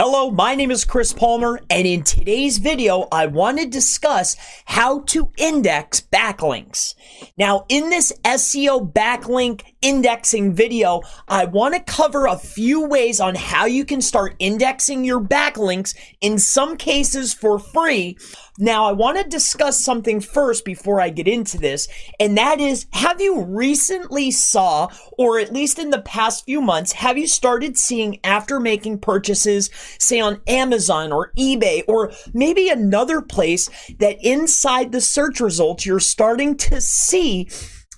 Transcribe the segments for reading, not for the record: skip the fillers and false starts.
Hello, my name is Chris Palmer, and in today's video, I want to discuss how to index backlinks. Now, in this SEO backlink indexing video, I want to cover a few ways on how you can start indexing your backlinks, in some cases for free. Now, I want to discuss something first before I get into this, and that is, have you recently saw, or at least in the past few months, have you started seeing after making purchases, say on Amazon or eBay, or maybe another place, that inside the search results, you're starting to see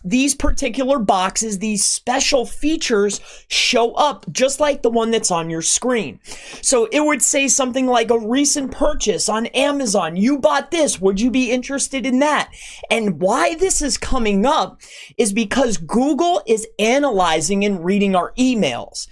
these particular boxes, these special features show up just like the one that's on your screen. So it would say something like a recent purchase on Amazon. You bought this. Would you be interested in that? And why this is coming up is because Google is analyzing and reading our emails.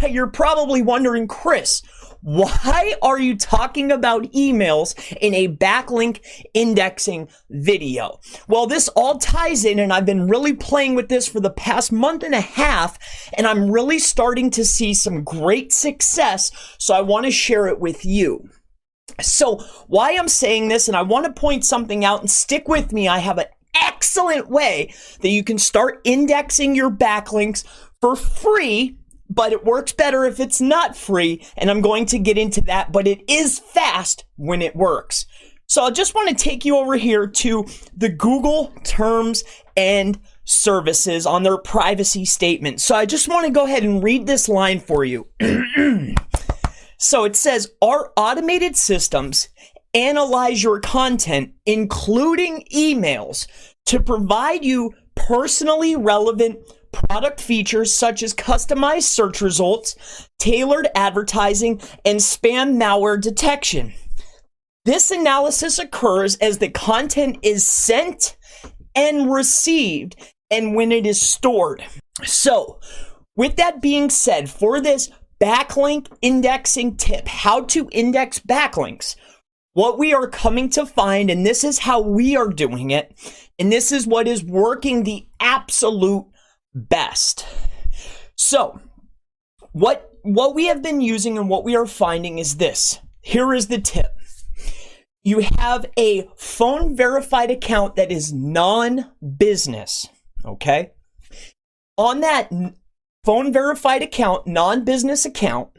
You're probably wondering, Chris, why are you talking about emails in a backlink indexing video? Well, this all ties in, and I've been really playing with this for the past month and a half, and I'm really starting to see some great success, so I want to share it with you. So why I'm saying this, and I want to point something out, and stick with me, I have an excellent way that you can start indexing your backlinks for free, but it works better if it's not free, and I'm going to get into that, but it is fast when it works. So I just want to take you over here to the Google terms and services on their privacy statement. So I just want to go ahead and read this line for you. So it says, our automated systems analyze your content, including emails, to provide you personally relevant product features such as customized search results, tailored advertising, and spam malware detection. This analysis occurs as the content is sent and received and when it is stored. So, with that being said, for this backlink indexing tip, how to index backlinks, what we are coming to find, and this is how we are doing it, and this is what is working the absolute best. So what we have been using and what we are finding is this. Here is the tip. You have a phone verified account that is non-business, okay? On that phone verified account, non-business account,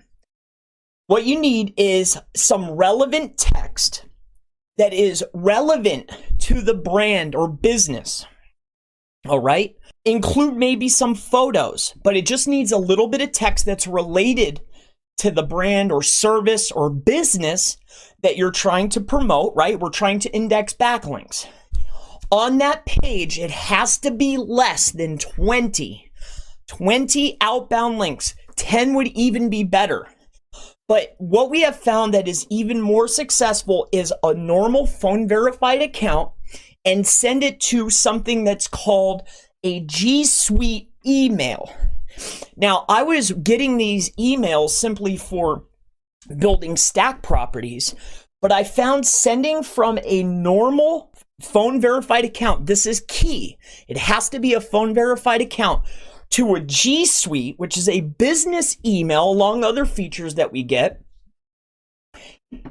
what you need is some relevant text that is relevant to the brand or business, all right? Include maybe some photos, but it just needs a little bit of text that's related to the brand or service or business that you're trying to promote, right? We're trying to index backlinks. On that page, it has to be less than 20 outbound links. 10 would even be better. But what we have found that is even more successful is a normal phone verified account, and send it to something that's called a G Suite email. Now, I was getting these emails simply for building stack properties, but I found sending from a normal phone verified account, this is key. It has to be a phone verified account, to a G Suite, which is a business email, along other features that we get.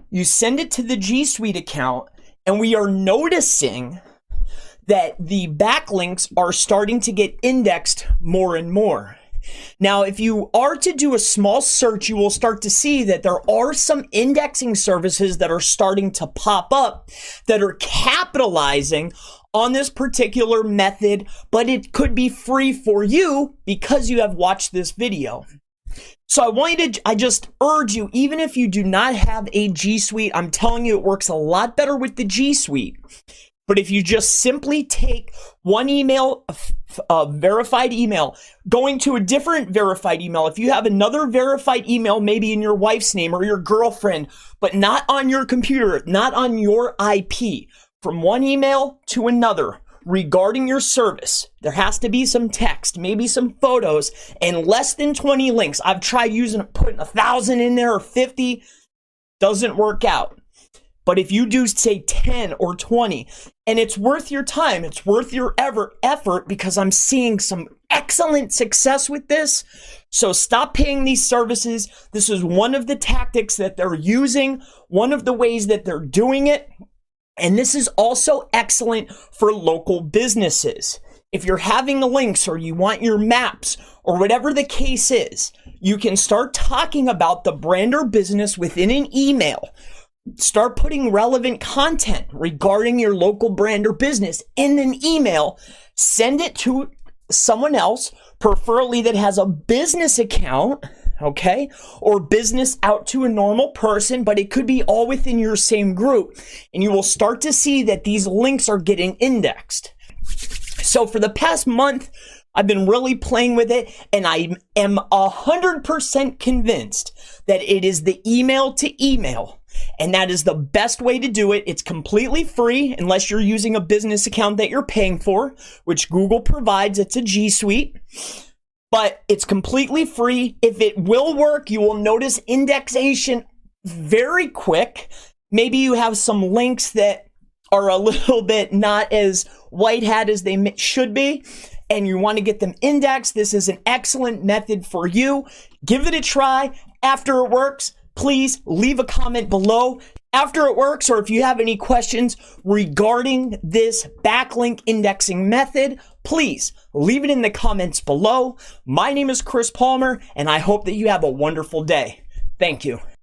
You send it to the G Suite account, and we are noticing that the backlinks are starting to get indexed more and more. Now, if you are to do a small search, you will start to see that there are some indexing services that are starting to pop up that are capitalizing on this particular method, but it could be free for you because you have watched this video. So I just urge you, even if you do not have a G Suite, I'm telling you it works a lot better with the G Suite. But if you just simply take one email, a verified email, going to a different verified email, if you have another verified email, maybe in your wife's name or your girlfriend, but not on your computer, not on your IP, from one email to another regarding your service, there has to be some text, maybe some photos, and less than 20 links. I've tried putting 1,000 in there or 50, doesn't work out. But if you do, say, 10 or 20, and it's worth your time, it's worth your effort, because I'm seeing some excellent success with this. So stop paying these services. This is one of the tactics that they're using, one of the ways that they're doing it. And this is also excellent for local businesses. If you're having links or you want your maps or whatever the case is, you can start talking about the brand or business within an email. Start putting relevant content regarding your local brand or business in an email. Send it to someone else, preferably that has a business account, okay? Or business out to a normal person, but it could be all within your same group. And you will start to see that these links are getting indexed. So for the past month, I've been really playing with it, and I am 100% convinced that it is the email to email, and that is the best way to do it. It's completely free unless you're using a business account that you're paying for, which Google provides. It's a G Suite, but it's completely free. If it will work, you will notice indexation very quick. Maybe you have some links that are a little bit not as white hat as they should be, and you want to get them indexed. This is an excellent method for you. Give it a try. After it works, please leave a comment below. After it works, or if you have any questions regarding this backlink indexing method, please leave it in the comments below. My name is Chris Palmer, and I hope that you have a wonderful day. Thank you.